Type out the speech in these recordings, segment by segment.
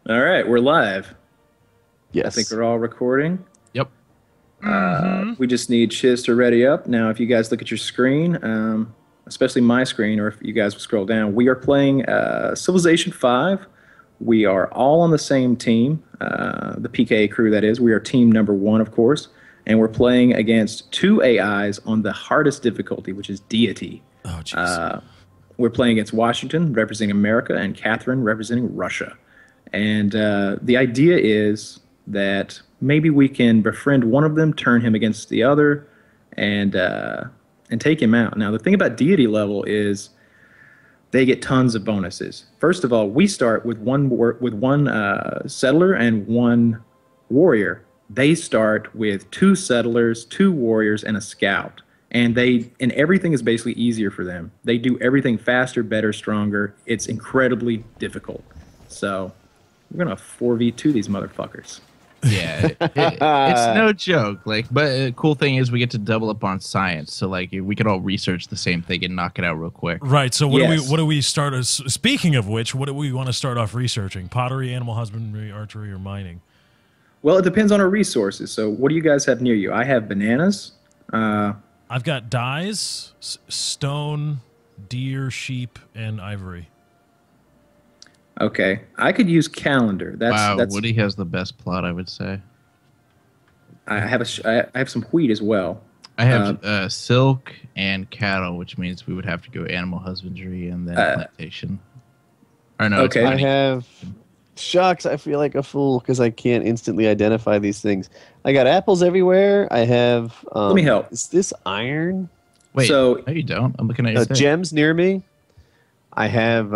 All right, we're live. I think Yes. we're all recording. Yep. We just need Shiz to ready up. Now, if you guys look at your screen, especially my screen, or if you guys will scroll down, we are playing Civilization 5. We are all on the same team, the PKA crew, that is. We are team number one, of course, and we're playing against two AIs on the hardest difficulty, which is Deity. Oh, jeez. We're playing against Washington, representing America, and Catherine, representing Russia. And the idea is that maybe we can befriend one of them, turn him against the other, and take him out. Now, the thing about deity level is they get tons of bonuses. First of all, we start with one settler and one warrior. They start with two settlers, two warriors, and a scout. And everything is basically easier for them. They do everything faster, better, stronger. It's incredibly difficult. So we're gonna 4v2 these motherfuckers. Yeah, it's no joke. Like, but the cool thing is we get to double up on science. So like, we could all research the same thing and knock it out real quick. Right. So Yes. what do we start as? Speaking of which, what do we want to start off researching? Pottery, animal husbandry, archery, or mining? Well, it depends on our resources. So what do you guys have near you? I have bananas. I've got dyes, stone, deer, sheep, and ivory. Okay, I could use calendar. Wow, That's. Woody has the best plot, I would say. I have some wheat as well. I have silk and cattle, which means we would have to go animal husbandry and then plantation. Or no, okay. it's I mining. have. Shucks, I feel like a fool because I can't instantly identify these things. I got apples everywhere. I have. Let me help. Is this iron? Wait, so- no, you don't. I'm looking at your thing. Gems near me. I have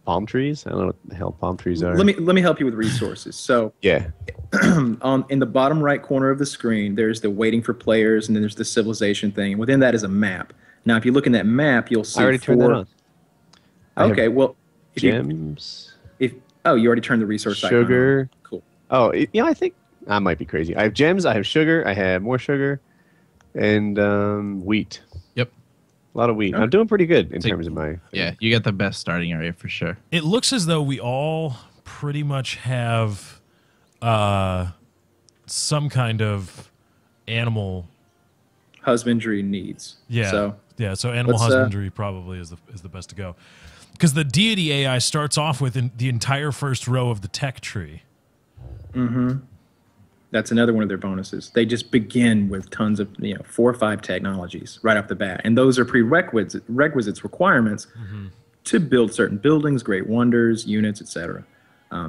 palm trees. I don't know what the hell palm trees are. Let me help you with resources. So Yeah. in the bottom right corner of the screen, there's the waiting for players, and then there's the civilization thing. And within that is a map. Now, if you look in that map, you'll see I already turned that on. I have Okay, well, if you, Gems, if oh, you already turned the resource icon on. sugar. Cool. Oh, I think I might be crazy. I have gems. I have sugar. I have more sugar, and wheat. Yep. A lot of wheat. Okay. I'm doing pretty good in So- terms of my. Yeah, you got the best starting area for sure. It looks as though we all pretty much have some kind of animal. Husbandry needs. Yeah. So So animal let's, husbandry probably is the best to go. Because the deity AI starts off with the entire first row of the tech tree. that's another one of their bonuses. They just begin with tons of 4 or 5 technologies right off the bat, and those are requisites requirements to build certain buildings, great wonders, units, etc.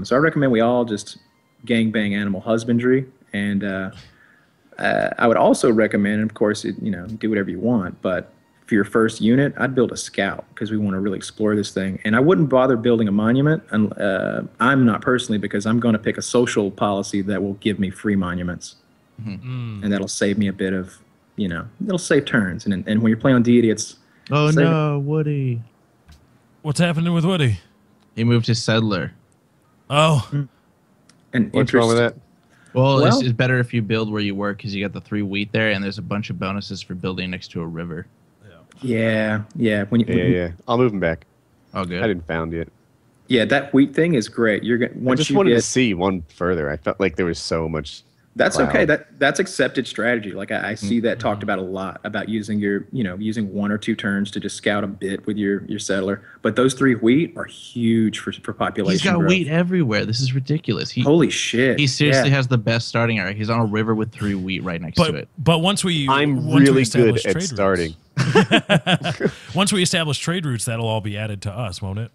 So I recommend we all just gangbang animal husbandry, and I would also recommend, of course, do whatever you want, but for your first unit, I'd build a scout because we want to really explore this thing. And I wouldn't bother building a monument. I'm not personally, because I'm going to pick a social policy that will give me free monuments, and that'll save me a bit of, it'll save turns. And when you're playing on deity, it's Oh save- no, Woody! What's happening with Woody? He moved to settler. Oh, an What's wrong with that? Well, Well- it's better if you build where you work because you got the 3 wheat there, and there's a bunch of bonuses for building next to a river. Yeah. When you, Yeah. I'll move them back. Oh, good. I didn't found yet. Yeah, that wheat thing is great. You're going I once just you wanted get to see one further. I felt like there was so much. That's cloud. okay. That's accepted strategy. Like I see that talked about a lot, about using using 1 or 2 turns to just scout a bit with your settler. But those 3 wheat are huge for population He's got growth. wheat everywhere. This is ridiculous. Holy shit! He seriously Yeah. has the best starting area. He's on a river with 3 wheat right next to it. but once we I'm once we really establish good at trade starting. routes- once we establish trade routes, that'll all be added to us, won't it?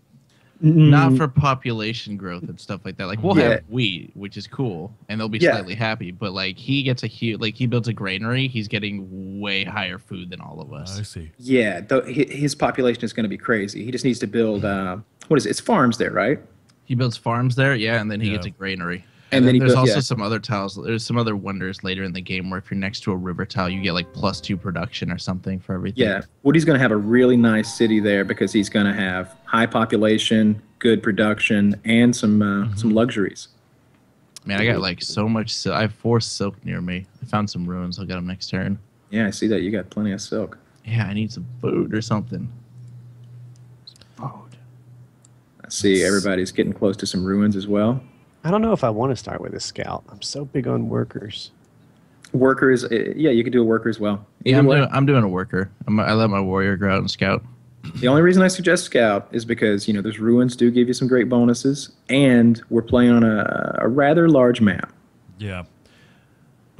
Not for population growth and stuff like that. Like we'll Yeah. have wheat, which is cool, and they'll be Yeah. slightly happy. But like he gets a huge, like he builds a granary. He's getting way higher food than all of us. I see. Yeah, his population is going to be crazy. He just needs to build what is it? It's farms there, right? He builds farms there, yeah, and then he Yeah. gets a granary. And And then then he there's built- also yeah. some other tiles. There's some other wonders later in the game where if you're next to a river tile, you get like +2 production or something for everything. Yeah, Woody's going to have a really nice city there because he's going to have high population, good production, and some luxuries. Man, I got like so much. I have 4 silk near me. I found some ruins. I'll get them next turn. Yeah, I see that. You got plenty of silk. Yeah, I need some food or something. Food. I see everybody's getting close to some ruins as well. I don't know if I want to start with a scout. I'm so big on workers. Workers, yeah, you could do a worker as well. Yeah, Either way. I'm doing a worker. I let my warrior go out and scout. The only reason I suggest Scout is because, those ruins do give you some great bonuses, and we're playing on a rather large map. Yeah.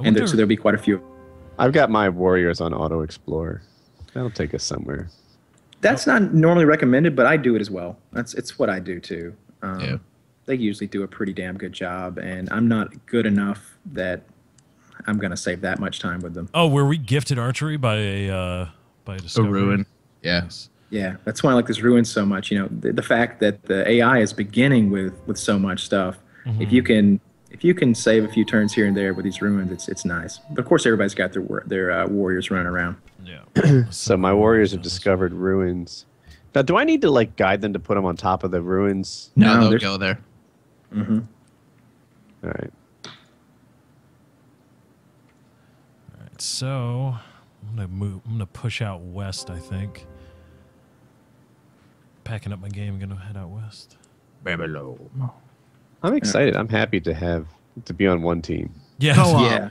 So there'll be quite a few. I've got my warriors on Auto Explorer. That'll take us somewhere. That's not normally recommended, but I do it as well. It's what I do too. Yeah. They usually do a pretty damn good job, and I'm not good enough that I'm going to save that much time with them. Oh, were we gifted archery by a discovery? A ruin. Yeah. Yeah, that's why I like this ruin so much. The fact that the AI is beginning with so much stuff. Mm-hmm. If you can save a few turns here and there with these ruins, it's nice. But of course, everybody's got their warriors running around. Yeah. So my warriors have discovered ruins. Now, do I need to guide them to put them on top of the ruins? No, they'll go there. Mm-hmm. All right. All right. So I'm gonna push out west. I think. Packing up my game, gonna head out west. Babylon. I'm excited. I'm happy to be on one team. Yeah. Yeah.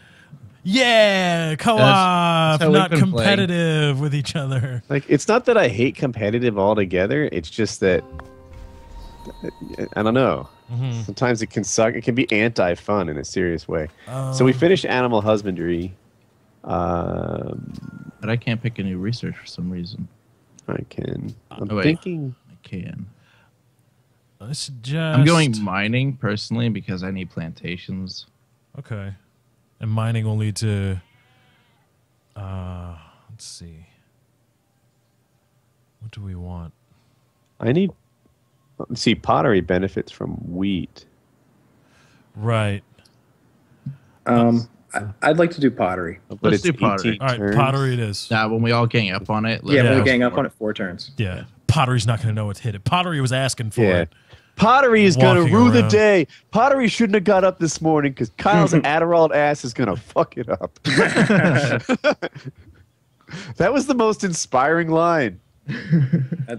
Yeah, co-op, That's how we've not been competitive with each other. It's not that I hate competitive altogether. It's just that I don't know. Mm-hmm. Sometimes it can suck. It can be anti-fun in a serious way. So we finished animal husbandry. But I can't pick a new research for some reason. I can. I'm wait. thinking. I can. I suggest. I'm going mining personally because I need plantations. Okay. And mining will lead to. Let's see. What do we want? I need. Let's see, pottery benefits from wheat. Right. I'd like to do pottery. But Let's it's do pottery. 18 All right, turns. pottery it is. Nah, when we all gang up on it. Yeah, Yeah. we're gang up on it 4 turns. Yeah. Pottery's not going to know what to hit it. Pottery was asking for Yeah. it. Pottery is going to Walking rue the around. day. Pottery shouldn't have got up this morning because Kyle's Adderall ass is going to fuck it up. That was the most inspiring line.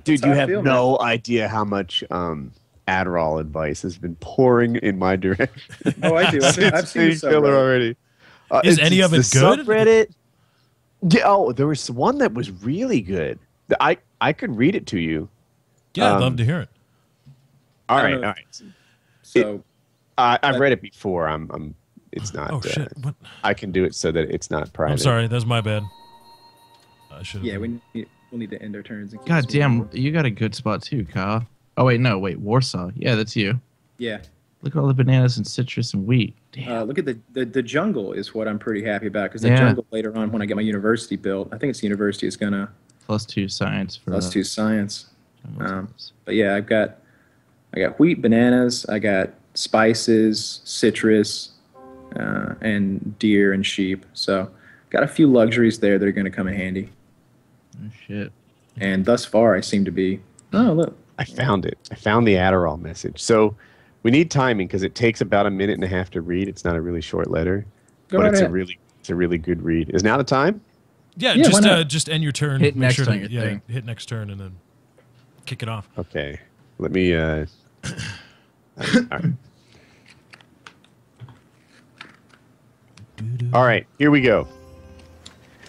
Dude, you have no idea how much Adderall advice has been pouring in my direction. Oh, I do. I've seen the Killer subreddit. already. Is any of it the good? Subreddit. Yeah. Oh, there was one that was really good. I could read it to you. Yeah, I'd love to hear it. All I right. don't All know. right. So I've read it before. It's not. Oh, shit. What? I can do it so that it's not private. I'm sorry. That's my bad. I should have. yeah, we'll need to end our turns. And keep God this damn, moving. you got a good spot too, Kyle. Oh wait, Warsaw. Yeah, that's you. Yeah. Look at all the bananas and citrus and wheat. Damn. Look at the jungle is what I'm pretty happy about because the Yeah. jungle later on when I get my university built, I think it's the university is gonna +2 science for plus 2 science. science. But yeah, I got wheat, bananas, I got spices, citrus, and deer and sheep. So got a few luxuries there that are going to come in handy. Oh shit. And thus far, I seem to be. Oh look, I found it. I found the Adderall message. So we need timing because it takes about 1.5 minutes to read. It's not a really short letter, Go but right it's ahead. a really good read. Is now the time? Yeah, Yeah, why not? just end your turn. Hit Make next sure on to, your thing. hit next turn and then kick it off. Okay. Let me. All right. All right, here we go.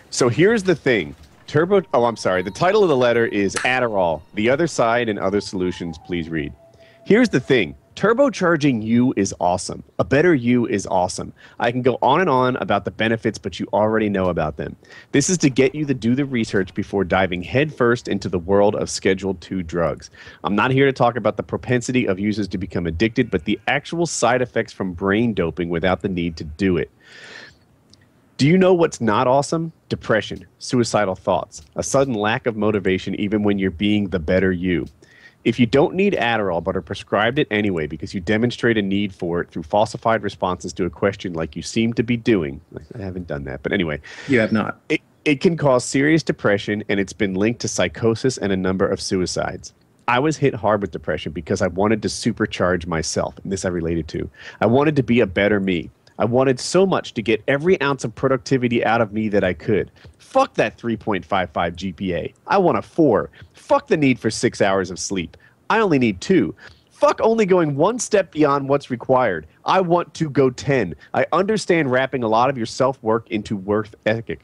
So here's the thing. The title of the letter is Adderall. The other side and other solutions, please read. Here's the thing. Turbocharging you is awesome. A better you is awesome. I can go on and on about the benefits, but you already know about them. This is to get you to do the research before diving headfirst into the world of Schedule II drugs. I'm not here to talk about the propensity of users to become addicted, but the actual side effects from brain doping without the need to do it. Do you know what's not awesome? Depression, suicidal thoughts, a sudden lack of motivation even when you're being the better you. If you don't need Adderall but are prescribed it anyway because you demonstrate a need for it through falsified responses to a question like you seem to be doing, I haven't done that, but anyway, you have not. it can cause serious depression and it's been linked to psychosis and a number of suicides. I was hit hard with depression because I wanted to supercharge myself, and this I related to. I wanted to be a better me. I wanted so much to get every ounce of productivity out of me that I could. Fuck that 3.55 GPA. I want a 4. Fuck the need for 6 hours of sleep. I only need 2. Fuck only going one step beyond what's required. I want to go 10. I understand wrapping a lot of your self-work into work ethic.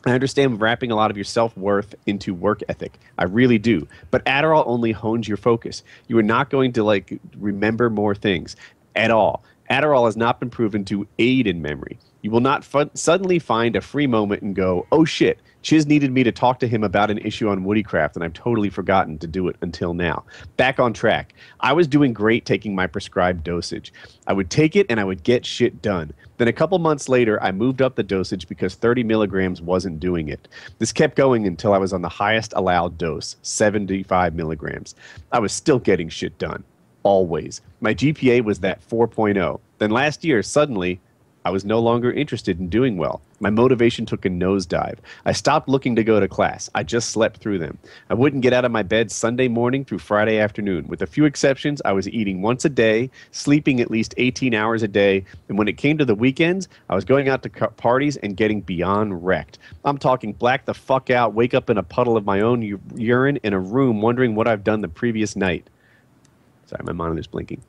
I understand wrapping a lot of your self-worth into work ethic. I really do. But Adderall only hones your focus. You are not going to, like, remember more things at all. Adderall has not been proven to aid in memory. You will not suddenly find a free moment and go, oh shit, Chiz needed me to talk to him about an issue on Woodycraft, and I've totally forgotten to do it until now. Back on track. I was doing great taking my prescribed dosage. I would take it and I would get shit done. Then a couple months later, I moved up the dosage because 30 milligrams wasn't doing it. This kept going until I was on the highest allowed dose, 75 milligrams. I was still getting shit done. Always. My GPA was that 4.0. Then last year, suddenly, I was no longer interested in doing well. My motivation took a nosedive. I stopped looking to go to class. I just slept through them. I wouldn't get out of my bed Sunday morning through Friday afternoon. With a few exceptions, I was eating once a day, sleeping at least 18 hours a day, and when it came to the weekends, I was going out to parties and getting beyond wrecked. I'm talking black the fuck out, wake up in a puddle of my own urine in a room wondering what I've done the previous night. Sorry, my monitor's blinking.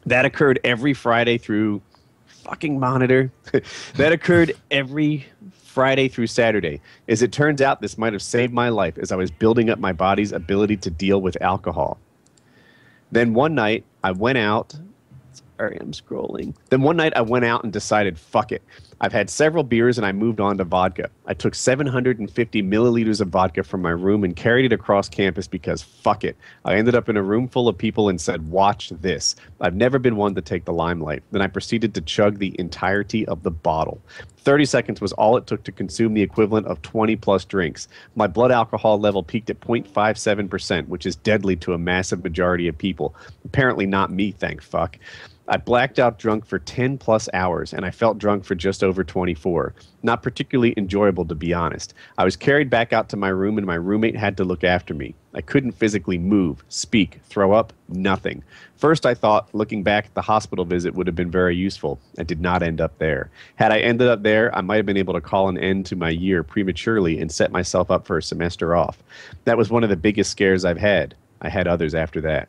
That occurred every Friday through... fucking monitor. That occurred every Friday through Saturday. As it turns out, this might have saved my life as I was building up my body's ability to deal with alcohol. Then one night, I went out... Sorry, I'm scrolling. Then one night, I went out and decided, fuck it. I've had several beers and I moved on to vodka. I took 750 milliliters of vodka from my room and carried it across campus because fuck it. I ended up in a room full of people and said, watch this. I've never been one to take the limelight. Then I proceeded to chug the entirety of the bottle. 30 seconds was all it took to consume the equivalent of 20 plus drinks. My blood alcohol level peaked at 0.57%, which is deadly to a massive majority of people. Apparently not me, thank fuck. I blacked out drunk for 10 plus hours, and I felt drunk for just over 24. Not particularly enjoyable, to be honest. I was carried back out to my room, and my roommate had to look after me. I couldn't physically move, speak, throw up, nothing. First, I thought looking back, the hospital visit would have been very useful. I did not end up there. Had I ended up there, I might have been able to call an end to my year prematurely and set myself up for a semester off. That was one of the biggest scares I've had. I had others after that.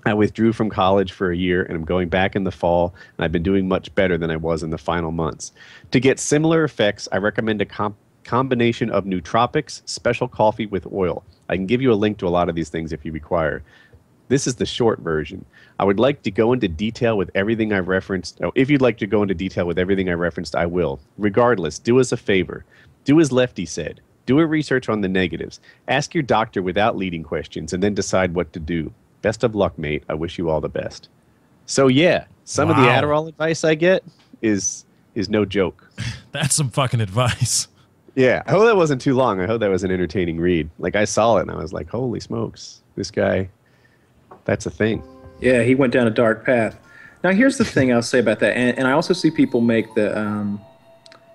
I withdrew from college for a year, and I'm going back in the fall, and I've been doing much better than I was in the final months. To get similar effects, I recommend a combination of nootropics, special coffee with oil. I can give you a link to a lot of these things if you require. This is the short version. I would like to go into detail with everything I referenced. Oh, if you'd like to go into detail with everything I referenced, I will. Regardless, do us a favor. Do as Lefty said. Do a research on the negatives. Ask your doctor without leading questions, and then decide what to do. Best of luck, mate. I wish you all the best. So yeah, some of the Adderall advice I get is no joke. That's some fucking advice. Yeah, I hope that wasn't too long. I hope that was an entertaining read. Like, I saw it and I was like, holy smokes, this guy, that's a thing. Yeah, he went down a dark path. Now, here's the thing I'll say about that, and I also see people make the,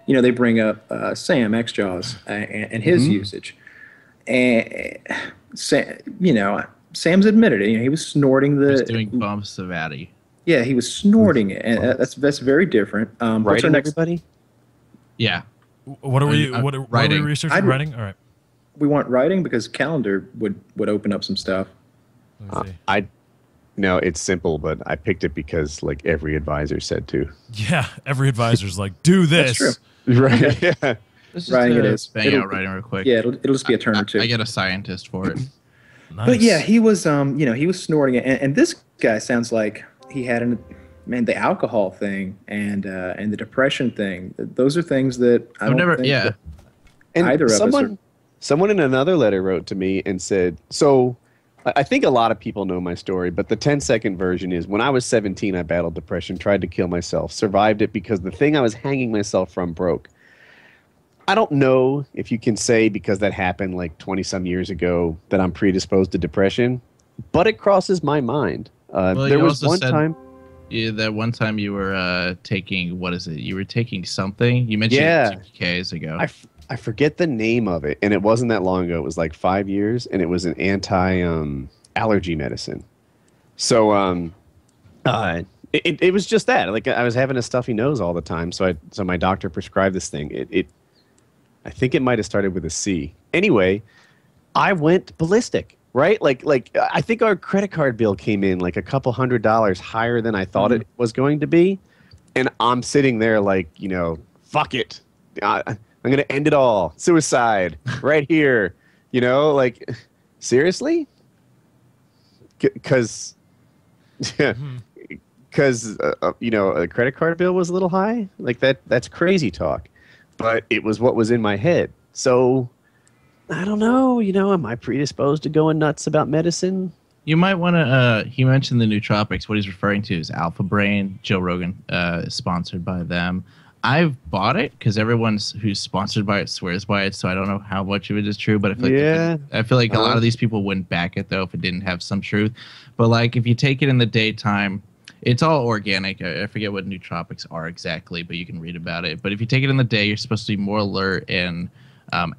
they bring up Sam X-Jaws and his usage. And, Sam's admitted it. He was snorting the... He was doing bumps of Addy. Yeah, he was snorting it, and that's very different. What's our next... everybody? Yeah. What are we researching? Writing? All right. We want writing because calendar would open up some stuff. No, it's simple, but I picked it because like every advisor said to. Yeah, every advisor's like, do this. That's true. Right. Okay. Yeah. Writing it is. Bang out writing real quick. Yeah, it'll just be a turn or two. I get a scientist for it. Nice. But yeah, he was he was snorting it, and this guy sounds like he had the alcohol thing and the depression thing. Those are things that I've never that and either of us are. Someone in another letter wrote to me and said, so I think a lot of people know my story, but the 10-second version is when I was 17, I battled depression, tried to kill myself, survived it because the thing I was hanging myself from broke. I don't know if you can say because that happened like 20-some years ago that I'm predisposed to depression, but it crosses my mind. There was one time... Yeah, that one time you were taking, what is it? You were taking something? You mentioned it 2 PKAs ago. I forget the name of it, and it wasn't that long ago. It was like 5 years, and it was an anti-allergy medicine. So it was just that. Like I was having a stuffy nose all the time, so my doctor prescribed this thing. I think it might have started with a C. Anyway, I went ballistic. right? Like I think our credit card bill came in like a couple $100 higher than I thought it was going to be, and I'm sitting there like, fuck it, I'm gonna end it all, suicide right here, like seriously, because because a credit card bill was a little high, like that's crazy talk, but it was what was in my head. So I don't know, am I predisposed to going nuts about medicine? You might want to. He mentioned the nootropics. What he's referring to is Alpha Brain. Joe Rogan is sponsored by them. I've bought it because everyone who's sponsored by it swears by it, so I don't know how much of it is true. But I feel like a lot of these people wouldn't back it though if it didn't have some truth. But like if you take it in the daytime, it's all organic. I forget what nootropics are exactly, but you can read about it. But if you take it in the day, you're supposed to be more alert and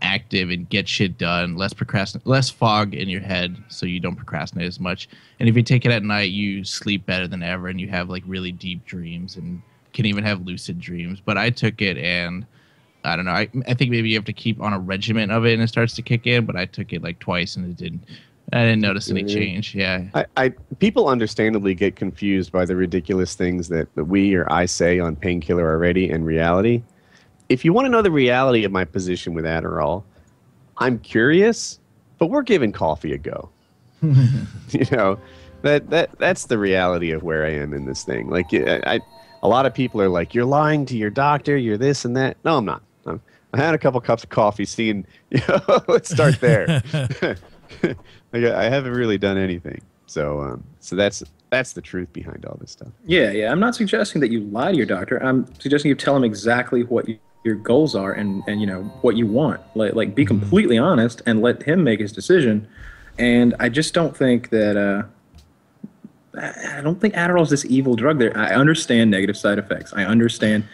active and get shit done, less fog in your head, so you don't procrastinate as much. And if you take it at night, you sleep better than ever, and you have like really deep dreams and can even have lucid dreams. But I took it, and I don't know. I think maybe you have to keep on a regimen of it, and it starts to kick in. But I took it like twice, and I didn't notice any change. Yeah, people understandably get confused by the ridiculous things that we or I say on Painkiller Already and reality. If you want to know the reality of my position with Adderall, I'm curious, but we're giving coffee a go. That's the reality of where I am in this thing. Like, a lot of people are like, "You're lying to your doctor. You're this and that." No, I'm not. I had a couple cups of coffee. Let's start there. Like, I haven't really done anything. So that's the truth behind all this stuff. Yeah. I'm not suggesting that you lie to your doctor. I'm suggesting you tell him exactly what your goals are and what you want. Like be completely honest and let him make his decision. And I just don't think that I don't think Adderall is this evil drug. There, I understand negative side effects. I understand.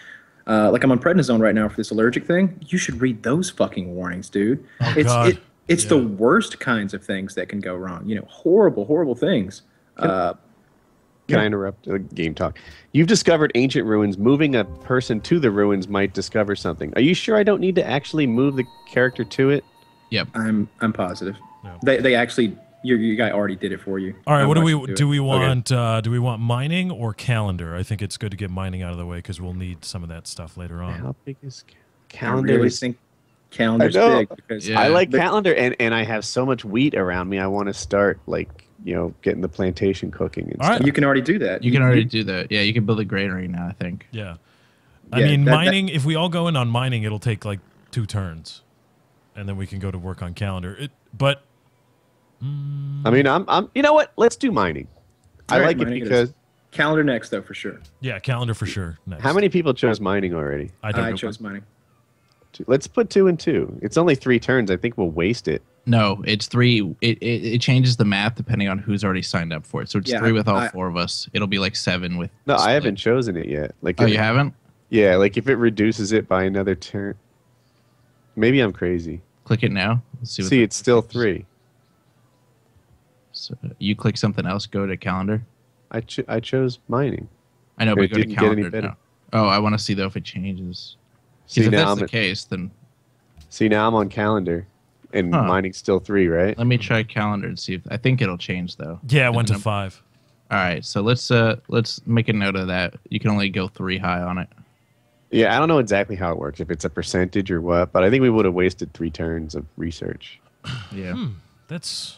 Like I'm on prednisone right now for this allergic thing. You should read those fucking warnings, dude. Oh, It's the worst kinds of things that can go wrong. Horrible things. Can I interrupt game talk? You've discovered ancient ruins. Moving a person to the ruins might discover something. Are you sure I don't need to actually move the character to it? Yep. I'm positive. No. They actually your guy already did it for you. All right, what do we want? Do we want mining or calendar? I think it's good to get mining out of the way because we'll need some of that stuff later on. How big is calendar? I really think calendar's big because I like calendar, and I have so much wheat around me. I want to start getting the plantation cooking and stuff. You can already do that. You can already do that. Yeah, you can build a granary now, I think. Yeah. I mean, mining, if we all go in on mining, it'll take like 2 turns. And then we can go to work on calendar. I mean, I'm you know what? Let's do mining. I like it because... Calendar next, though, for sure. Yeah, calendar for sure next. How many people chose mining already? I chose mining. Let's put 2 and 2. It's only 3 turns. I think we'll waste it. No, it's 3. It changes the math depending on who's already signed up for it. So it's 3 with all 4 of us. It'll be like 7 with. No, I haven't chosen it yet. Like, you haven't? Yeah, like if it reduces it by another turn. Maybe I'm crazy. Click it now. Let's see it's still 3. So you click something else. Go to calendar. I chose mining. I know, but go to didn't get any calendar better. now. Oh, I want to see though if it changes. See, if now that's the case, then. See, now I'm on calendar, and mining's still 3, right? Let me try calendar and see if I think it'll change though. Yeah, it went to 5. All right, so let's make a note of that. You can only go 3 high on it. Yeah, I don't know exactly how it works, if it's a percentage or what, but I think we would have wasted 3 turns of research. Yeah. That's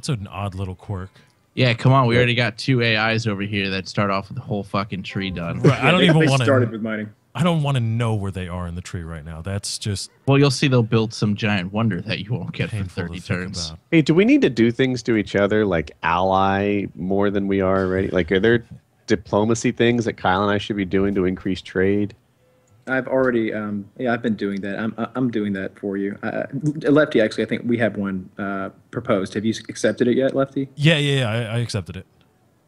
an odd little quirk. Yeah, come on. We already got 2 AIs over here that start off with the whole fucking tree done. Right, I don't even want to. Started with mining. I don't want to know where they are in the tree right now. That's just. Well, you'll see they'll build some giant wonder that you won't get for painful 30 to think turns. about. Hey, do we need to do things to each other, like ally more than we are already? Like, are there diplomacy things that Kyle and I should be doing to increase trade? I've already, I've been doing that. I'm doing that for you. Lefty, actually, I think we have one proposed. Have you accepted it yet, Lefty? Yeah, I accepted it.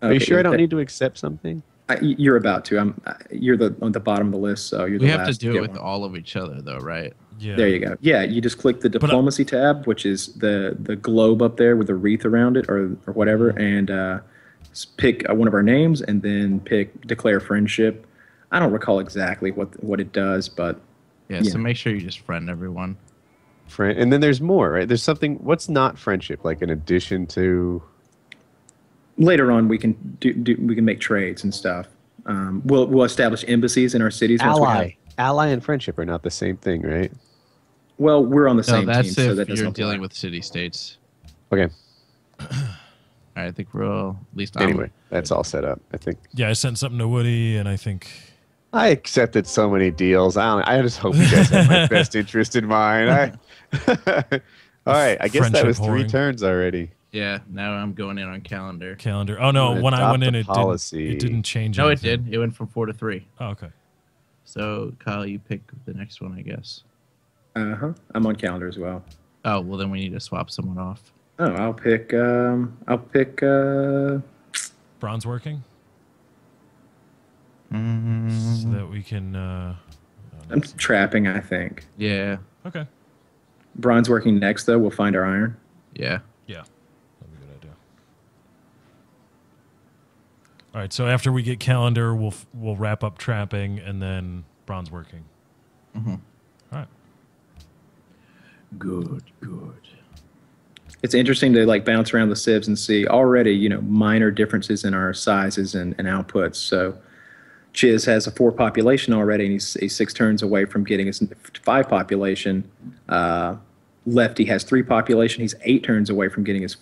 Are you sure I don't need to accept something? You're about to. You're on the bottom of the list, so you're the last. We have to do it with one. all of each other, though, right? Yeah. There you go. Yeah, you just click the diplomacy tab, which is the globe up there with a wreath around it, or whatever, and pick one of our names, and then pick declare friendship. I don't recall exactly what it does, but yeah. So make sure you just friend everyone. And then there's more, right? There's something. What's not friendship? Like in addition to. Later on, we can we can make trades and stuff. We'll establish embassies in our cities. Once we have, Ally and friendship are not the same thing, right? well, we're on the No, same that's team, if so that doesn't you're apply. dealing with city-states. Okay. All right, I think we're all, at least Anyway, that's all set up. I think. Yeah, I sent something to Woody, and I think I accepted so many deals. I just hope you guys have my best interest in mind. All right. I guess that Friendship was 3 whoring. turns already. Yeah, now I'm going in on calendar. calendar. Oh no, gonna when I adopt went in, a it policy. didn't change. No, it anything. did. It went from 4 to 3. Oh, okay. So, Kyle, you pick the next one, I guess. I'm on calendar as well. Oh, well, then we need to swap someone off. Oh, I'll pick. Bronze working, Mm, so that we can. I'm trapping, I think. yeah, Okay. Bronze working next, though. We'll find our iron. yeah. Yeah, that'd be a good idea. All right, so after we get calendar, we'll wrap up trapping and then bronze working. Mm-hmm. All right. Good. It's interesting to like bounce around the civs and see already, minor differences in our sizes and outputs. So Chiz has a 4 population already, and he's 6 turns away from getting his 5 population. Lefty has 3 population. He's 8 turns away from getting his.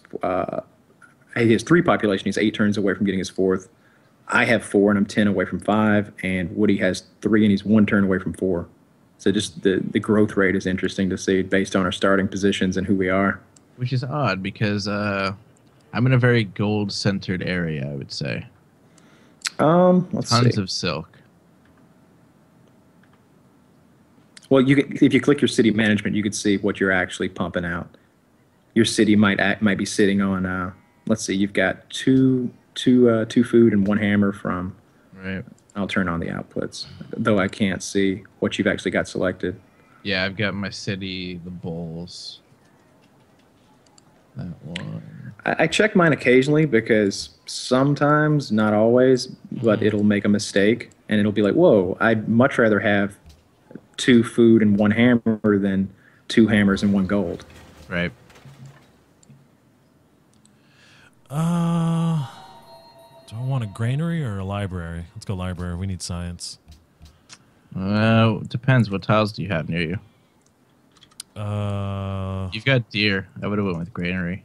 He has 3 population. He's 8 turns away from getting his 4th. I have 4, and I'm 10 away from 5. And Woody has 3, and he's 1 turn away from 4. So just the growth rate is interesting to see based on our starting positions and who we are. Which is odd because I'm in a very gold-centered area, I would say. Let's Tons see. of silk. Well, if you click your city management, you could see what you're actually pumping out. Your city might be sitting on. Let's see, you've got two food and 1 hammer from. Right. I'll turn on the outputs, though I can't see what you've actually got selected. Yeah, I've got my city, the bowls. That one. I check mine occasionally because sometimes, not always, but it'll make a mistake and it'll be like, whoa, I'd much rather have 2 food and 1 hammer than 2 hammers and 1 gold. Right. Do I want a granary or a library? Let's go library. We need science. Well, it depends. What tiles do you have near you? I You've got deer. I would have went with granary.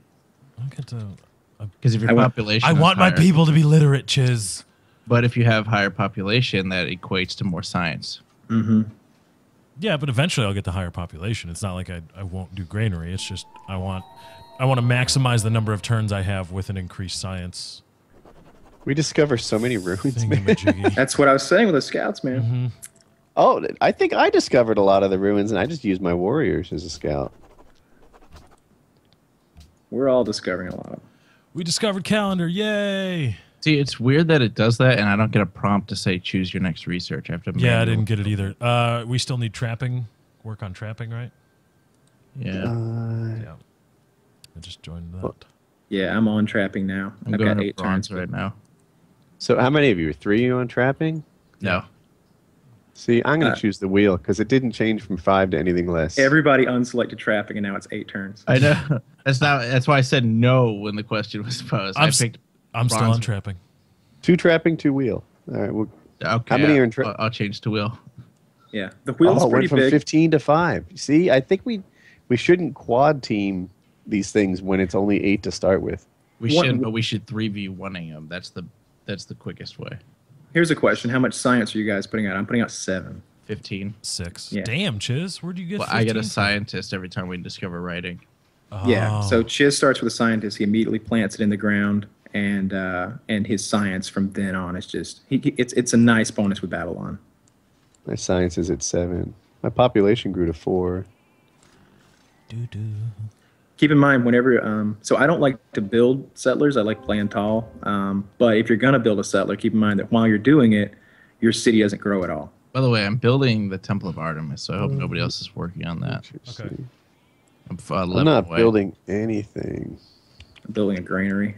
get to. Because if your population I is want my higher- people to be literate, Chiz. But if you have higher population, that equates to more science. Mm-hmm. Yeah, but eventually I'll get the higher population. It's not like I won't do granary. It's just I want to maximize the number of turns I have with an increased science. We discover so many ruins, man. Thingamajiggy. That's what I was saying with the scouts, man. Mm-hmm. Oh, I think I discovered a lot of the ruins, and I just used my warriors as a scout. We're all discovering a lot of them. We discovered calendar. Yay! See, it's weird that it does that, and I don't get a prompt to say choose your next research. I have to. Yeah, I manually- didn't get it either. We still need trapping. Work on trapping, right? Yeah, Yeah. I just joined that. Yeah, I'm on trapping now. I'm I've going got to 8 bronze turns. right now. So how many of you? 3 you on trapping? No, See, I'm going to choose the wheel because it didn't change from 5 to anything less. Everybody unselected trapping, and now it's 8 turns. I know. That's why I said no when the question was posed. I picked. I'm still bronze. on trapping. 2 trapping, 2 wheel. All right. Well, Okay, How many are in I'll change to wheel. Yeah, the wheel's it went pretty from big. 15 to 5. See, I think we shouldn't quad team these things when it's only 8 to start with. We What- should, but we should 3v1ing them. That's the quickest way. Here's a question: how much science are you guys putting out? I'm putting out 7. 15. 6. Yeah. Damn, Chiz. Where'd you get Well, I get a 15 from? scientist every time we discover writing. Yeah. Oh. So Chiz starts with a scientist. He immediately plants it in the ground, and his science from then on is just it's a nice bonus with Babylon. My science is at 7. My population grew to 4. Doo-doo. Keep in mind whenever so I don't like to build settlers. I like playing tall. But if you're gonna build a settler, keep in mind that while you're doing it, your city doesn't grow at all. By the way, I'm building the Temple of Artemis, so I hope nobody else is working on that. Interesting. I'm I'm not building anything. I'm building a granary.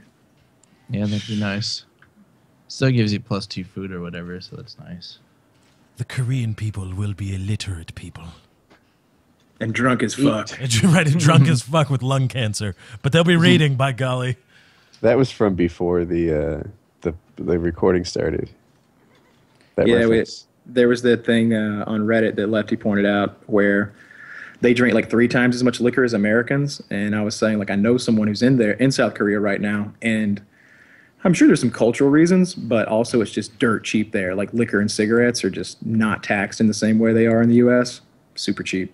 Yeah, that'd be nice. Still gives you +2 food or whatever, so that's nice. The Korean people will be illiterate people. And drunk as fuck. Right, and drunk as fuck with lung cancer. But they'll be reading, by golly. That was from before the recording started. That Yeah, reference. there was that thing on Reddit that Lefty pointed out where they drink like 3 times as much liquor as Americans, and I was saying like I know someone who's in South Korea right now, and I'm sure there's some cultural reasons, but also it's just dirt cheap there. Like liquor and cigarettes are just not taxed in the same way they are in the U.S. Super cheap.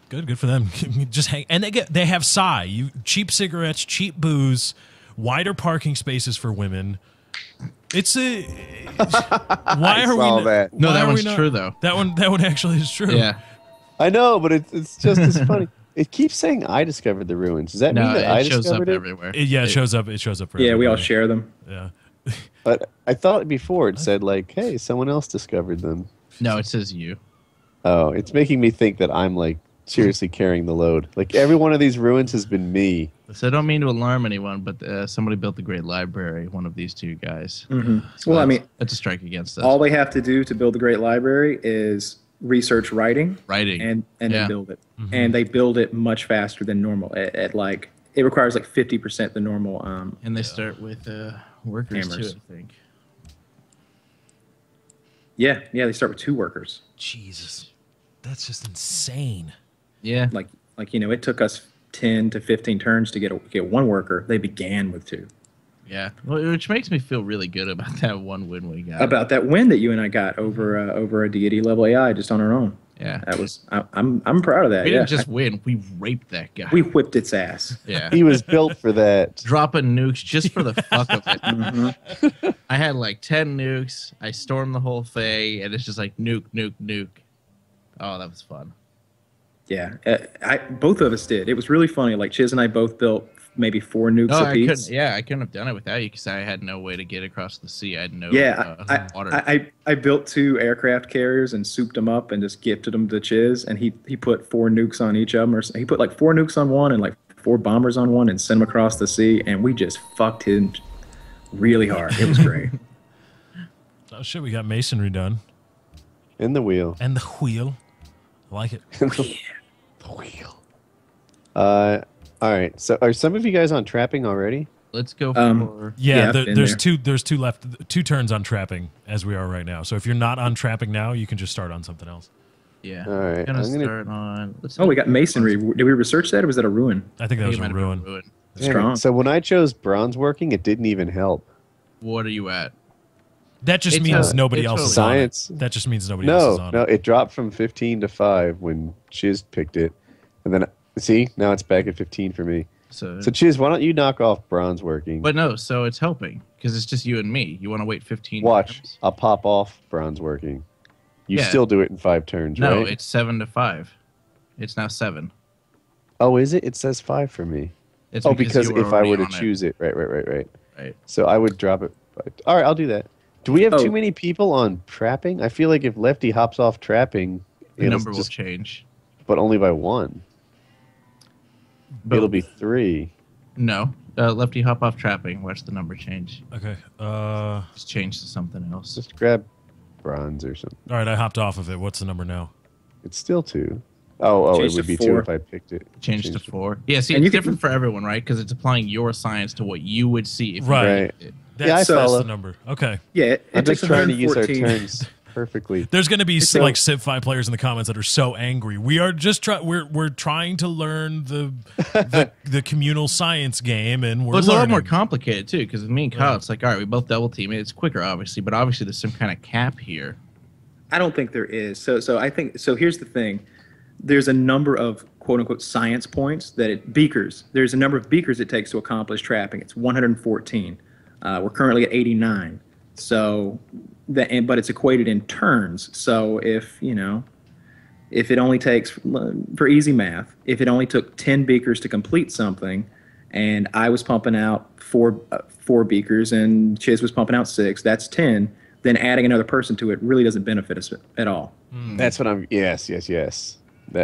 Good for them. Just hang, and they have cheap cigarettes, cheap booze, wider parking spaces for women. It's a why are we that. No, why that are we one's not- true though. That one actually is true. Yeah. I know, but it's just as funny. It keeps saying I discovered the ruins. Does that No, mean that I it shows up discovered it? everywhere. It shows up. It shows up. For Yeah, we all everybody. share them. Yeah. But I thought before it said like, "Hey, someone else discovered them." No, it says you. Oh, it's making me think that I'm like seriously carrying the load. Like every one of these ruins has been me. So I don't mean to alarm anyone, but somebody built the Great Library, one of these two guys. Mm-hmm. So Well, I mean, that's a strike against us. all they have to do to build the Great Library is research writing Writing. and Yeah. then build it. And they build it much faster than normal. At like it requires like 50% the normal. And they start with workers Hammers. too, I think. Yeah, they start with 2 workers. Jesus, that's just insane. Yeah. Like it took us 10 to 15 turns to get 1 worker. They began with 2. Yeah. Well, which makes me feel really good about that one win we got. About that win that you and I got over a deity level AI just on our own. Yeah. That was I'm proud of that. We Yeah, didn't just win. We raped that guy. we whipped its ass. yeah. He was built for that. Dropping nukes just for the fuck of it. Mm-hmm. I had like 10 nukes. I stormed the whole thing, and it's just like nuke, nuke, nuke. Oh, that was fun. Yeah, both of us did. It was really funny. Like Chiz and I both built maybe 4 nukes No, I apiece. couldn't. Yeah, I couldn't have done it without you because I had no way to get across the sea. I had no water. I built 2 aircraft carriers and souped them up and just gifted them to Chiz, and he put 4 nukes on each of them. Or he put like 4 nukes on one and like 4 bombers on one and sent them across the sea, and we just fucked him really hard. It was great. Oh shit, we got masonry done In the wheel. and the wheel. I like it. The wheel. All right. So are some of you guys on trapping already? Let's go for. Yeah, I've been there's there. two left, 2 turns on trapping as we are right now. So if you're not on trapping now, you can just start on something else. Yeah. All right, I'm gonna I'm gonna- start on. Let's Oh, we got masonry. Did we research that, or was that a ruin? I think that I was think it a might have been ruin. Dang it. Strong. So when I chose bronze working, it didn't even help. What are you at? That just It's means a- nobody it's else a is on it. science. That just means nobody else is No, on no, it. it dropped from 15 to 5 when Chiz picked it. And then, see, now it's back at 15 for me. So, So Chiz, why don't you knock off bronze working? but no, so it's helping because it's just you and me. You want to wait 15 Watch, turns? I'll pop off bronze working. You Yeah. still do it in 5 turns, No, right? it's 7 to 5. It's now 7. Oh, is it? It says 5 for me. It's Oh, because you were if I were already to on it. choose it. Right. Right. So I would drop it. All right, I'll do that. Do we have Oh. too many people on trapping? I feel like if Lefty hops off trapping, The it'll number will just, change. but only by 1. But It'll be 3. no. Lefty hop off trapping. Watch the number change. Okay. Just change to something else. Just grab bronze or something. All right, I hopped off of it. What's the number now? It's still 2. Oh, Change it would to be 2 4. if I picked it. Change to 4. Yeah, see, And it's you can- different for everyone, right? Because it's applying your science to what you would see if Right. you picked it. That's, Yeah, I that's follow. the number. Okay. Yeah, it I'm takes just trying to use our 114. turns perfectly. There's going to be So- like Civ 5 players in the comments that are so angry. We are just we're trying to learn the communal science game, and we're Well, it's a lot learning. more complicated, too, because with me and Kyle, Right. it's like, all right, we both double team it. It's quicker, obviously, but obviously there's some kind of cap here. I don't think there is. So I think so. Here's the thing: there's a number of quote unquote science points beakers. There's a number of beakers it takes to accomplish trapping. It's 114. We're currently at 89. So but it's equated in turns. So if it only takes, for easy math, if it only took 10 beakers to complete something, and I was pumping out four beakers and Chiz was pumping out 6, that's 10. Then adding another person to it really doesn't benefit us at all. That's what I'm. Yes.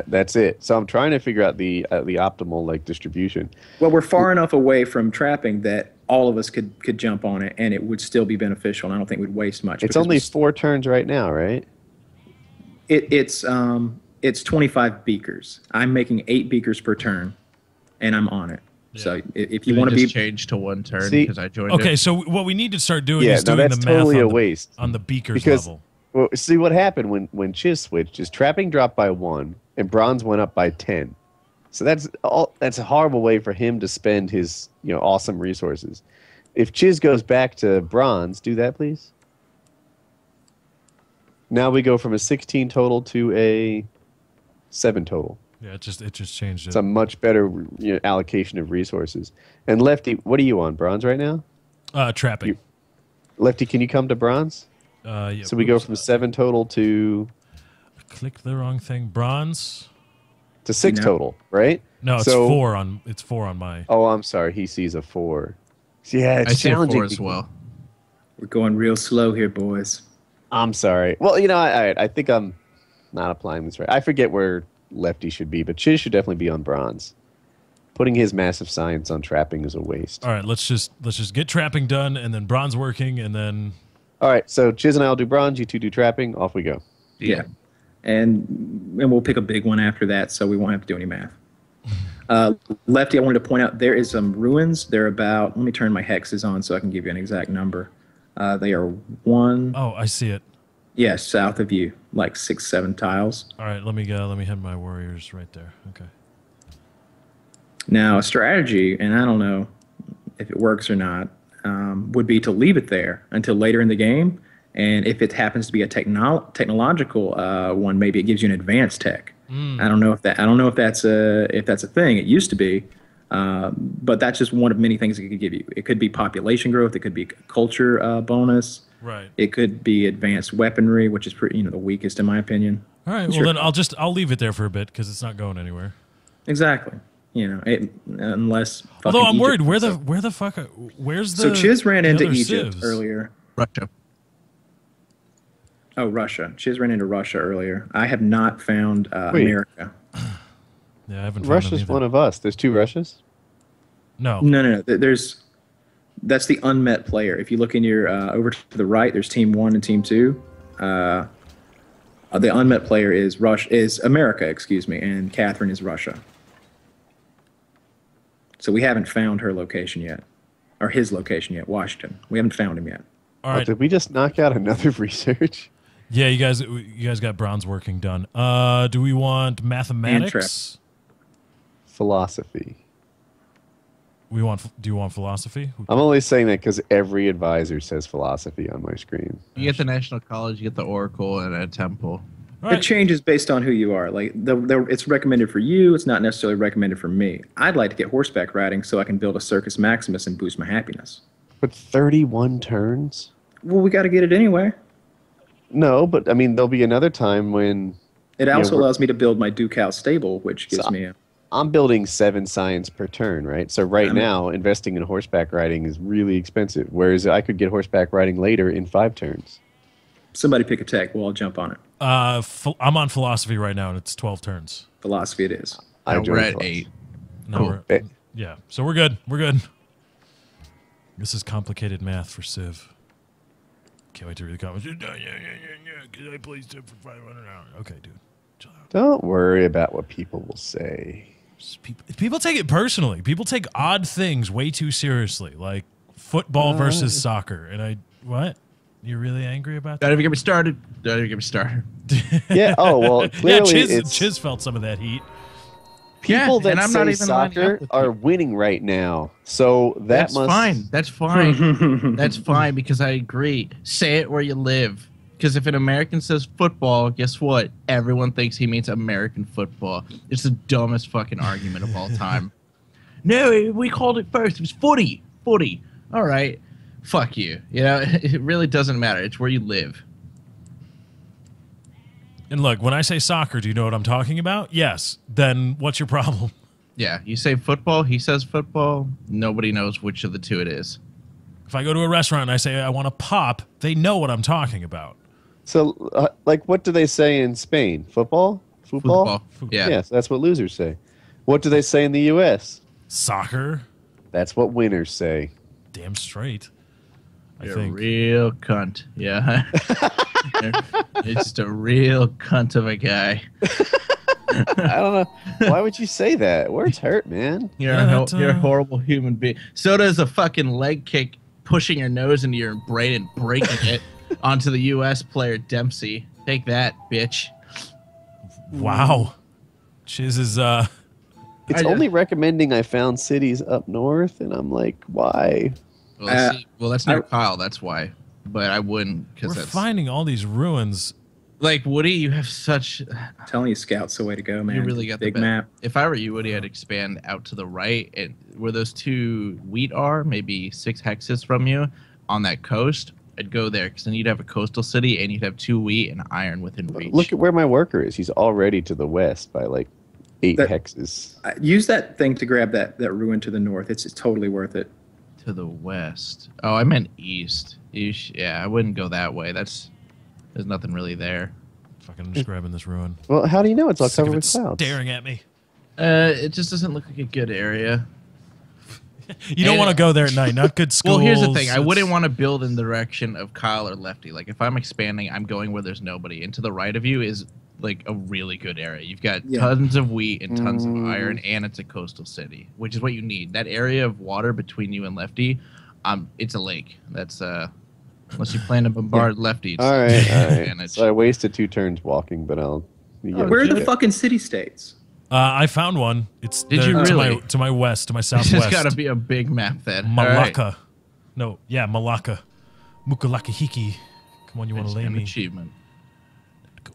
That's it. So I'm trying to figure out the optimal like distribution. Well, we're far enough away from trapping that all of us could jump on it, and it would still be beneficial. And I don't think we'd waste much. It's because only 4 turns right now, right? it's it's 25 beakers. I'm making 8 beakers per turn, and I'm on it. Yeah. So if you Did want it to just be change to one turn See- because I joined Okay, it? so what we need to start doing Yeah, is no, doing that's the math totally on a the, waste. on the beakers Because level. well, see what happened when Chiz switched is trapping dropped by 1 and bronze went up by 10. So that's a horrible way for him to spend his awesome resources. If Chiz goes back to bronze, do that please. Now we go from a 16 total to a 7 total. Yeah, it just changed it. It's a much better allocation of resources. And Lefty, what are you on? Bronze right now? Trapping. Lefty, can you come to bronze? Yeah, So we go oops, from 7 total to clicked the wrong thing. Bronze. 6 No. total, right? No, it's So- 4 on. It's 4 on my. Oh, I'm sorry. He sees a 4. Yeah, it's I see a challenging. 4 as well. we're going real slow here, boys. I'm sorry. Well, I think I'm not applying this right. I forget where Lefty should be, but Chiz should definitely be on bronze. Putting his massive science on trapping is a waste. All right, let's just get trapping done, and then bronze working, and then All right, so Chiz and I will do bronze. You two do trapping. Off we go. Yeah. And we'll pick a big one after that, so we won't have to do any math. Lefty, I wanted to point out there is some ruins. They're about, let me turn my hexes on so I can give you an exact number. They are oh, I see it. yes, south of you, like 6, 7 tiles. All right, let me head my warriors right there. Okay. Now, a strategy, and I don't know if it works or not, would be to leave it there until later in the game. And if it happens to be a technological one, maybe it gives you an advanced tech. I don't know if that's a thing. It used to be, but that's just one of many things it could give you. It could be population growth. It could be culture bonus. Right. It could be advanced weaponry, which is pretty, the weakest in my opinion. All right. Sure. Well, then I'll leave it there for a bit because it's not going anywhere. Exactly. Unless. Although fucking I'm worried, Egypt where the fuck? Where's the? So Chiz ran the into other Egypt civs? earlier. Russia. Oh, Russia. Chiz ran into Russia earlier. I have not found Wait. America. Yeah, I haven't. found them Russia's either. one of us. There's 2 Russias. No. No. That's the unmet player. If you look in your over to the right, there's Team 1 and Team 2. The unmet player is America, excuse me, and Catherine is Russia. So we haven't found her location yet, or his location yet, Washington. We haven't found him yet. All right. Did we just knock out another research? Yeah, you guys got bronze working done. Do we want mathematics? Philosophy. Do you want philosophy? I'm only saying that because every advisor says philosophy on my screen. You get the National College, you get the Oracle, and a Temple. All It right. changes based on who you are. Like it's recommended for you. It's not necessarily recommended for me. I'd like to get horseback riding so I can build a Circus Maximus and boost my happiness. But 31 turns? Well, we got to get it anyway. No, but I mean, there'll be another time when It also we're- allows me to build my Ducal stable, which gives So- me a... I'm building 7 science per turn, right? So right now, investing in horseback riding is really expensive, whereas I could get horseback riding later in 5 turns. Somebody pick a tech. Well, I'll jump on it. I'm on philosophy right now, and it's 12 turns. Philosophy it is. I Now we're joined at Plus. 8. No, Cool. yeah. So we're good. We're good. This is complicated math for Civ. Can't wait to read the comments. Can I play Civ for 500 hours? Okay, dude. Chill out. Don't worry about what people will say. People take it personally. People take odd things way too seriously, like football versus soccer. And what? You're really angry about that? Don't even get me started. Don't even get me started. Yeah. Oh well. Clearly, yeah, it's Chiz felt some of that heat. people Yeah, that and I'm say not even lining soccer up with are you. winning right now. So That's must fine. That's fine. That's fine because I agree. Say it where you live. Because if an American says football, guess what? Everyone thinks he means American football. It's the dumbest fucking argument of all time. No, we called it first. It was footy. Footy. All right. Fuck you. You know, it really doesn't matter. It's where you live. And look, when I say soccer, do you know what I'm talking about? Yes. Then what's your problem? Yeah, you say football, he says football. Nobody knows which of the two it is. If I go to a restaurant and I say I want a pop, they know what I'm talking about. So, like, what do they say in Spain? Football? Football? Yeah. Yes, that's what losers say. What do they say in the U.S.? Soccer? That's what winners say. Damn straight. I You're think. a real cunt. Yeah. It's just a real cunt of a guy. I don't know. Why would you say that? Words hurt, man. You're, Yeah, you're a horrible human being. So does a fucking leg kick pushing your nose into your brain and breaking it onto the U.S. player Dempsey. Take that, bitch. Wow. Chiz is It's only recommending I found cities up north, and I'm like, why? Well, that's near Kyle. That's why. But I wouldn't because we're that's finding all these ruins. like Woody. You have such. I'm telling you, Scout's the way to go, man. You really got big the map. If I were you, Woody, I'd expand out to the right, and where those two wheat are, maybe 6 hexes from you, on that coast. I'd go there because then you'd have a coastal city, and you'd have 2 wheat and iron within reach. Look at where my worker is. He's already to the west by like 8 hexes. Use that thing to grab that ruin to the north. It's totally worth it. To the west. Oh, I meant east. Yeah, I wouldn't go that way. There's nothing really there. Fucking, I'm just grabbing this ruin. Well, how do you know it's all Sick covered of with it clouds? staring at me. It just doesn't look like a good area. You don't want to go there at night. Not good schools. Well, here's the thing. I It's- wouldn't want to build in the direction of Kyle or Lefty. Like, if I'm expanding, I'm going where there's nobody. And to the right of you is, like, a really good area. You've got tons of wheat and tons of iron, and it's a coastal city, which is what you need. That area of water between you and Lefty, it's a lake. That's, unless you plan to bombard Lefty. It's All right. advantage. So I wasted 2 turns walking, but I'll... Where are the fucking city-states? I found one. It's Did you to really? to my west, to my It's southwest. just got to be a big map then. All right. Malacca. No, yeah, Malacca. Mukalakahiki. Come on, you want to lay An me? achievement.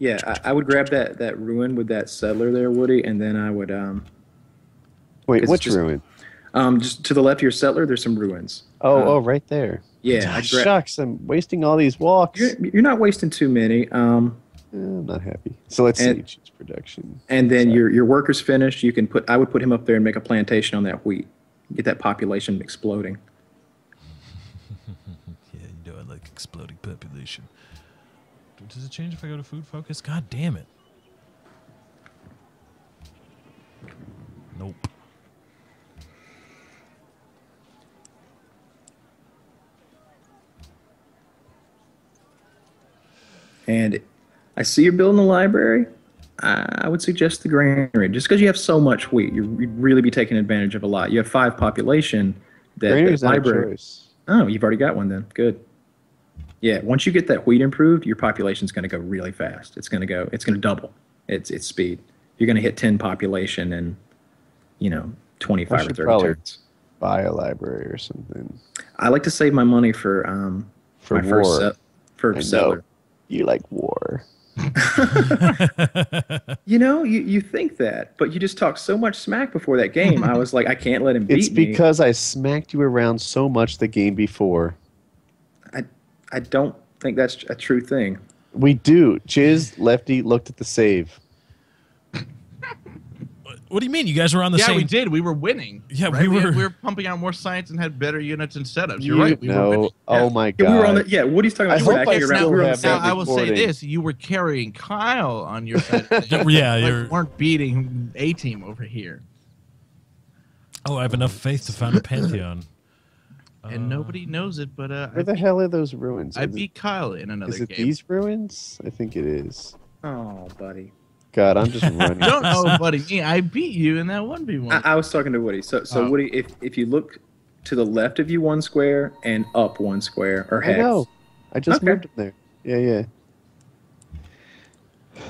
Yeah, I would grab that ruin with that settler there, Woody, and then I would Wait, 'cause which it's just- ruin? just to the left of your settler. There's some ruins. Oh, right there. Yeah, Shucks, I'm wasting all these walks. you're not wasting too many. I'm not happy. So let's see. Choose production. And then your worker's finished. You can I would put him up there and make a plantation on that wheat. Get that population exploding. Yeah, you know I like exploding population. Does it change if I go to food focus? God damn it. Nope. And I see you're building a library. I would suggest the granary. Just because you have so much wheat, you'd really be taking advantage of a lot. You have 5 population. Granary's That not a library. choice. Oh, you've already got one then. Good. Yeah, once you get that wheat improved, your population's going to go really fast. It's going to double its speed. You're going to hit 10 population in, 25 I or should 30 probably turns. buy a library or something. I like to save my money for my war. for I settler. know. You like war. You think that, but you just talked so much smack before that game. I was like, I can't let him beat It's me. because I smacked you around so much the game before. I don't think that's a true thing. We do. Chiz, Lefty looked at the save. What do you mean? You guys were on the Yeah, same... we did. We were winning. Yeah, right? we were- We were pumping out more science and had better units and setups. You're right. We were No. winning. Oh my Yeah, god. we were on the. Yeah, Woody's talking about. I You were hope I actually around. still We were on the have same. that Now, I will say recording. this. You were carrying Kyle on your side. Of things. Yeah, Like, you're... weren't beating A-Team over here. Oh, I have enough faith to found a pantheon. And nobody knows it, but Where the hell are those ruins? I beat Kyle in another Is it game. these ruins? I think it is. Oh, buddy. God, I'm just running. Don't know, buddy. Me, I beat you in that 1v1. I was talking to Woody. So Oh. Woody, if you look to the left of you 1 square and up 1 square or I hex. know. I just Okay. moved him there. Yeah.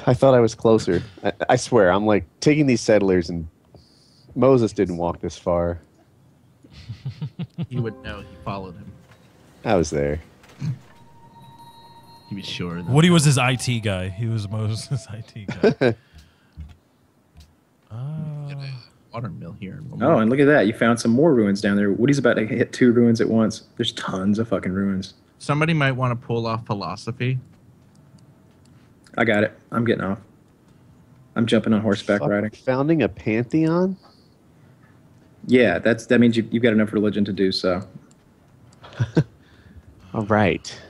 I thought I was closer. I swear, I'm like taking these settlers, and Moses didn't walk this far. He would know. He followed him. I was there. He was sure. That Woody was his IT guy. He was Moses' IT guy. watermill here. Oh, and look at that. You found some more ruins down there. Woody's about to hit 2 ruins at once. There's tons of fucking ruins. Somebody might want to pull off philosophy. I got it. I'm getting off. I'm jumping on horseback riding. Founding a pantheon? Yeah, that means you've got enough religion to do so. All right.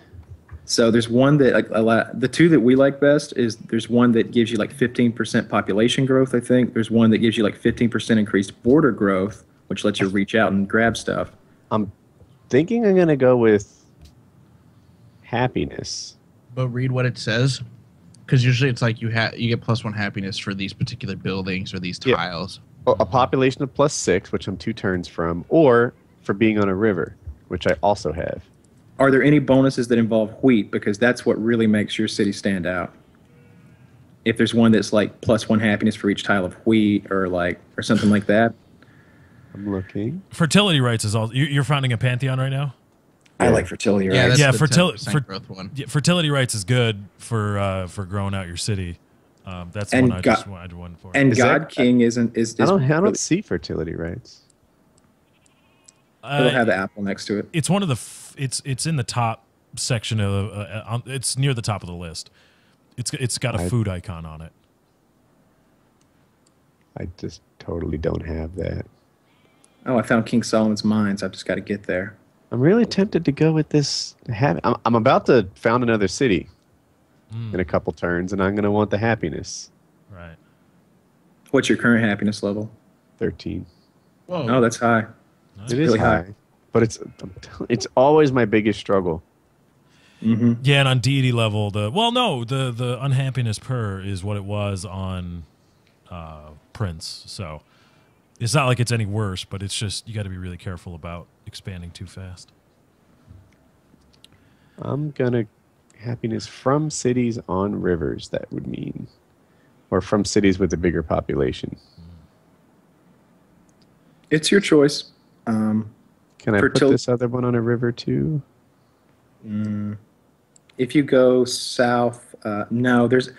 So there's one that the 2 that we like best is there's one that gives you like 15% population growth, I think. There's one that gives you like 15% increased border growth, which lets you reach out and grab stuff. I'm thinking I'm going to go with happiness. But read what it says. Because usually it's like you get +1 happiness for these particular buildings or these Yeah. tiles. A population of +6, which I'm 2 turns from, or for being on a river, which I also have. Are there any bonuses that involve wheat? Because that's what really makes your city stand out. If there's one that's like +1 happiness for each tile of wheat, or something like that. I'm looking. Fertility rights is all. You're founding a pantheon right now. I like fertility Yeah, rights. that's Yeah, the 10% growth one. Yeah, fertility rights is good for growing out your city. That's the And one I won for. And Is God that- King is I don't see fertility rights. It'll have the apple next to it. It's one of the. It's in the top section of. It's near the top of the list. It's got a food icon on it. I just totally don't have that. Oh, I found King Solomon's Mines. I've just got to get there. I'm really tempted to go with this. I'm about to found another city in a couple turns, and I'm going to want the happiness. Right. What's your current happiness level? 13. Oh, that's high. It is really high, but it's always my biggest struggle. Mm-hmm. Yeah, and on deity level, the unhappiness per is what it was on Prince. So it's not like it's any worse, but it's just you got to be really careful about expanding too fast. I'm gonna happiness from cities on rivers. That would mean, or from cities with a bigger population. It's your choice. Can I put this other one on a river too? If you go south, no, there's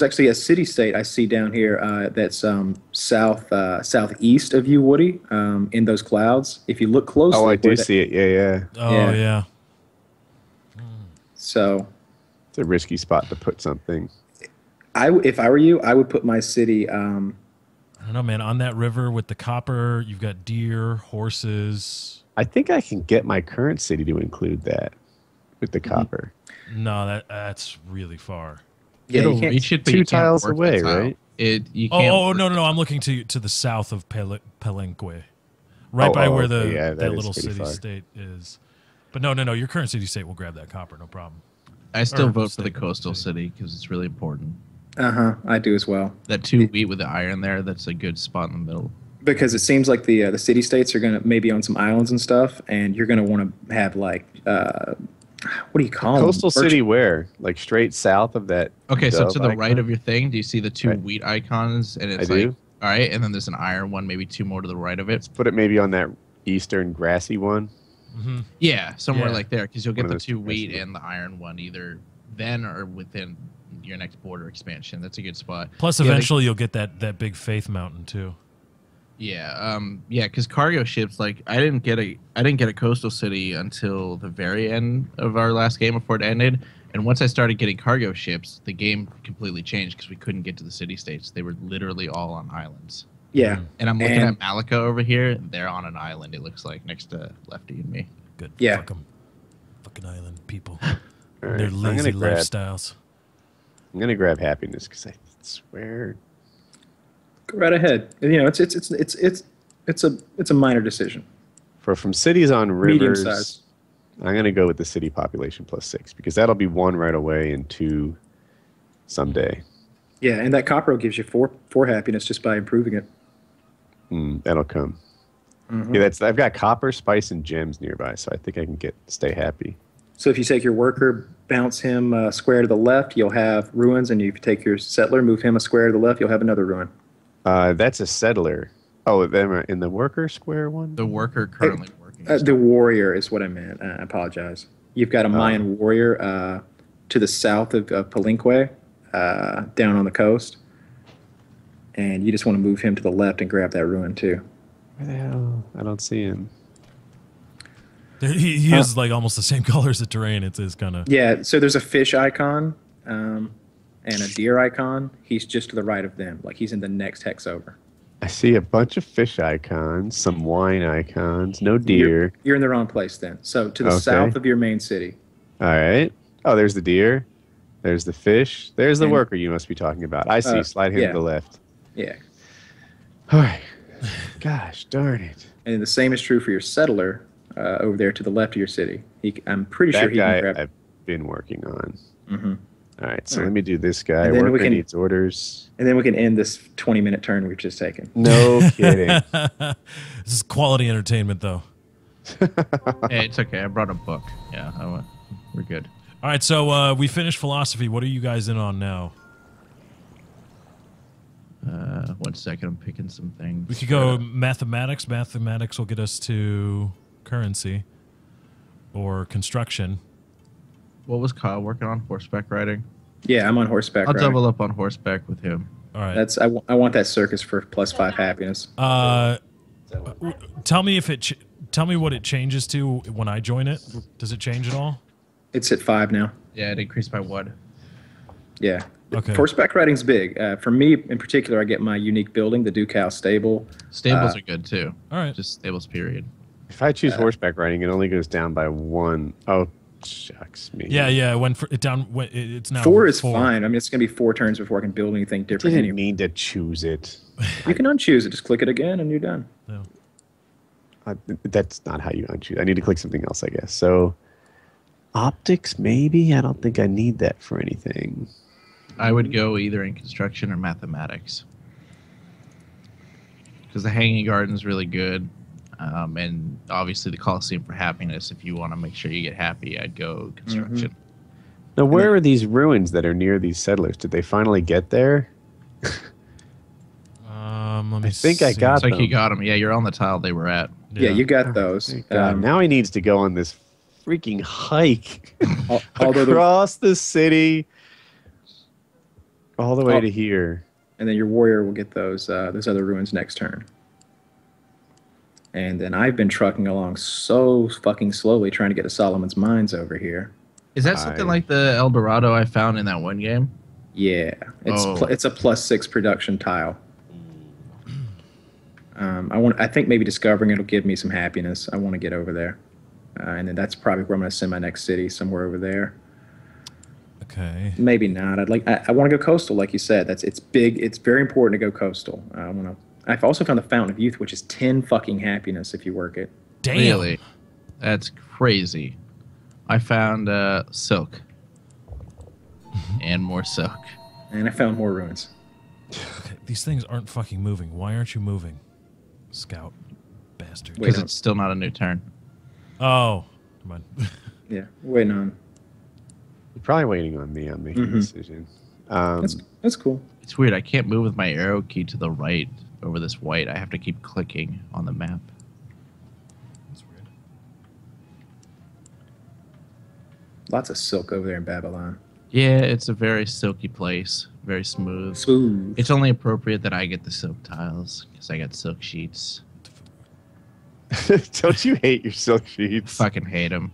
actually a city state I see down here that's southeast of you, Woody, in those clouds. If you look closely, Oh, I do see it. Yeah. Oh yeah. So It's a risky spot to put something. if I were you, I would put my city. I don't know, man. On that river with the copper, you've got deer, horses. I think I can get my current city to include that with the copper. No, that's really far. Yeah, It'll you can't. reach it, but 2 you can't tiles work away, the tile. right? You can't. Oh no, I'm looking to the south of Palenque, right by where okay, yeah, that that is little pretty city far. state is. But no, your current city state will grab that copper, no problem. I still Or vote for the state, coastal city because it's really important. I do as well. That 2 wheat with the iron there, that's a good spot in the middle. Because it seems like the city states are going to maybe on some islands and stuff, and you're going to want to have what do you call them? Coastal city where? Like straight south of that? Okay, so dove to the icon? right of your thing, do you see the 2 Right. wheat icons? And it's I like, do. all right, and then there's an iron one, maybe 2 more to the right of it. Put it maybe on that eastern grassy one. Yeah, somewhere Yeah. like there, because you'll get One the of those 2 wheat progressive. and the iron one either then or within your next border expansion. That's a good spot. Plus, Yeah, they- eventually you'll get that big faith mountain too. Yeah, because cargo ships, like I didn't get a coastal city until the very end of our last game before it ended. And once I started getting cargo ships, the game completely changed because we couldn't get to the city states. They were literally all on islands. Yeah, And I'm looking And- at Malika over here. They're on an island. It looks like next to Lefty and me. Good. Yeah. Fuck 'em. Fucking island people. All right, Their I'm lazy gonna grab. lifestyles. I'm gonna grab happiness because I swear. go right ahead. You know, it's a minor decision. From cities on Medium rivers, size. I'm gonna go with the city population +6 because that'll be 1 right away and 2 someday. Yeah, and that copper gives you four happiness just by improving it. That'll come. Mm-hmm. Yeah, I've got copper, spice, and gems nearby, so I think I can stay happy. So if you take your worker, bounce him square to the left, you'll have ruins, and if you take your settler, move him a square to the left, you'll have another ruin. That's a settler. Oh, then in the worker square one. The worker currently working. The warrior is what I meant. I apologize. You've got a Mayan warrior to the south of Palenque, down on the coast, and you just want to move him to the left and grab that ruin too. Where the hell? I don't see him. He is like almost the same color as the terrain. It's kind of Yeah, so there's a fish icon and a deer icon. He's just to the right of them, like he's in the next hex over. I see a bunch of fish icons, some wine icons, no deer. You're in the wrong place then. So to the Okay. south of your main city. All right. Oh, there's the deer. There's the fish. There's the And- worker you must be talking about. I see. Slide him yeah. to the left. Yeah. All right. Gosh darn it. And the same is true for your settler over there to the left of your city. I'm pretty sure That he guy can grab. I've been working on. Mhm. All right, so All right. let me do this guy. And then we Worker can- needs orders. And then we can end this 20-minute turn we've just taken. No kidding. This is quality entertainment, though. Hey, it's okay. I brought a book. Yeah, we're good. All right, so we finished philosophy. What are you guys in on now? 1 second. I'm picking some things. We could go mathematics. Mathematics will get us to currency or construction. What was Kyle working on? Horseback riding? Yeah, I'm on horseback. I'll riding. double up on horseback with him. All right. I want that circus for +5 happiness. Tell me if it. Tell me what it changes to when I join it. Does it change at all? It's at 5 now. Yeah, it increased by 1. Yeah. Okay. Horseback riding's big. For me, in particular, I get my unique building, the Ducal Stable. Stables are good too. All right. Just stables, period. If I choose horseback riding, it only goes down by 1. Oh, shucks me. Yeah. It went it down. It's now 4 is fine. I mean, it's going to be 4 turns before I can build anything different. Didn't Anyway. mean to choose it. You can unchoose it. Just click it again, and you're done. Yeah. That's not how you unchoose. I need to click something else, I guess. So, optics, maybe? I don't think I need that for anything. I would go either in construction or mathematics. Because the Hanging Garden's really good. And obviously the Coliseum for happiness. If you want to make sure you get happy, I'd go construction. Now, where are these ruins that are near these settlers? Did they finally get there? Let me I think I see. got It's like them. you got them. Yeah, you're on the tile they were at. Yeah, you got those. Thank God. Now he needs to go on this freaking hike although across the city all the way to here. and then your warrior will get those other ruins next turn. And then I've been trucking along so fucking slowly trying to get to Solomon's Mines over here. Is that something like the El Dorado I found in that one game? Yeah, it's a +6 production tile. I think maybe discovering it'll give me some happiness. I want to get over there, and then that's probably where I'm going to send my next city, somewhere over there. Okay. Maybe not. I want to go coastal, like you said. It's big. It's very important to go coastal. I've also found the Fountain of Youth, which is 10 fucking happiness if you work it. Damn. Really? That's crazy. I found silk. And more silk. And I found more ruins. Okay, these things aren't fucking moving. Why aren't you moving, Scout bastard? Wait, Because no. it's still not a new turn. Oh, come on. Yeah, waiting on. You're probably waiting on me on making a decision. That's cool. It's weird. I can't move with my arrow key to the right over this white. I have to keep clicking on the map. That's weird. Lots of silk over there in Babylon. Yeah, it's a very silky place. Very smooth. Smooth. It's only appropriate that I get the silk tiles because I got silk sheets. Don't you hate your silk sheets? Fucking hate them.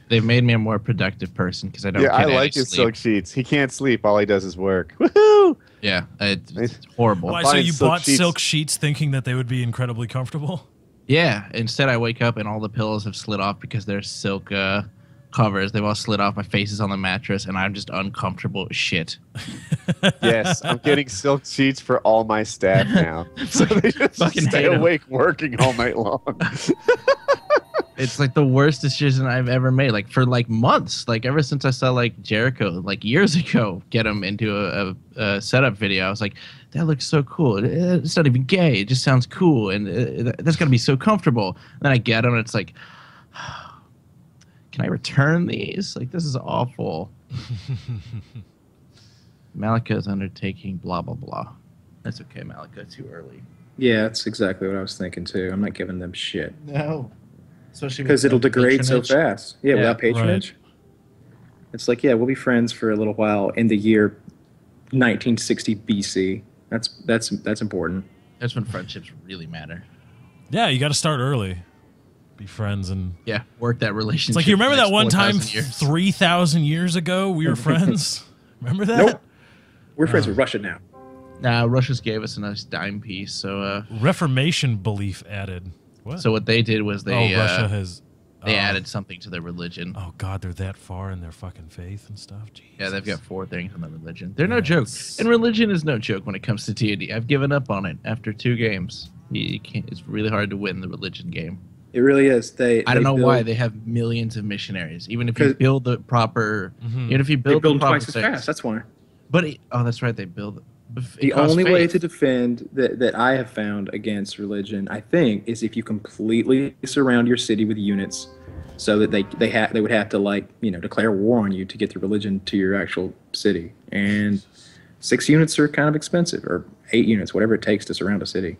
They've made me a more productive person because I don't. Yeah, get I any like his sleep. silk sheets. He can't sleep. All he does is work. Woohoo! Yeah, it's horrible. Why? So buying you silk bought sheets. silk sheets thinking that they would be incredibly comfortable? Yeah. Instead, I wake up and all the pillows have slid off because they're silk covers. They've all slid off. My face is on the mattress, and I'm just uncomfortable as shit. Yes, I'm getting silk sheets for all my staff now. So they just Fucking stay hate 'em. awake working all night long. It's like the worst decision I've ever made. Like for like months, like ever since I saw like Jericho, like years ago, get him into a setup video. I was like, that looks so cool. It's not even gay. It just sounds cool, and that's gonna be so comfortable. And then I get him, and it's like, can I return these? Like this is awful. Malika is undertaking blah blah blah. That's okay, Malika. Too early. Yeah, that's exactly what I was thinking too. I'm not giving them shit. No. Especially Because it'll degrade so patronage. fast. Yeah, Yeah, without patronage. It's like, yeah, we'll be friends for a little while in the year 1960 BC. That's important. That's when friendships really matter. Yeah, you got to start early. Be friends and. Yeah, work that relationship. It's like you remember for the that one next time 4,000 years. 3,000 years ago we were friends. Remember that? Nope. We're friends with Russia now. Nah, Russia's gave us a nice dime piece. So, Reformation belief added. What? so what they did was they Russia has. they added something to their religion. Oh God, they're that far in their fucking faith and stuff. Jesus. Yeah, they've got 4 things on their religion. They're no Yeah, joke, it's- and religion is no joke when it comes to D&D. I've given up on it after 2 games. You can't. It's really hard to win the religion game. It really is. I don't know build, why they have millions of missionaries. Even if you 'Cause- build the proper, even if you They build build the them proper twice as things. fast. That's why. But that's right, they build it. But it The costs only way faith. to defend that I have found against religion, I think, is if you completely surround your city with units, so that they would have to, like, declare war on you to get the religion to your actual city. And 6 units are kind of expensive, or 8 units, whatever it takes to surround a city.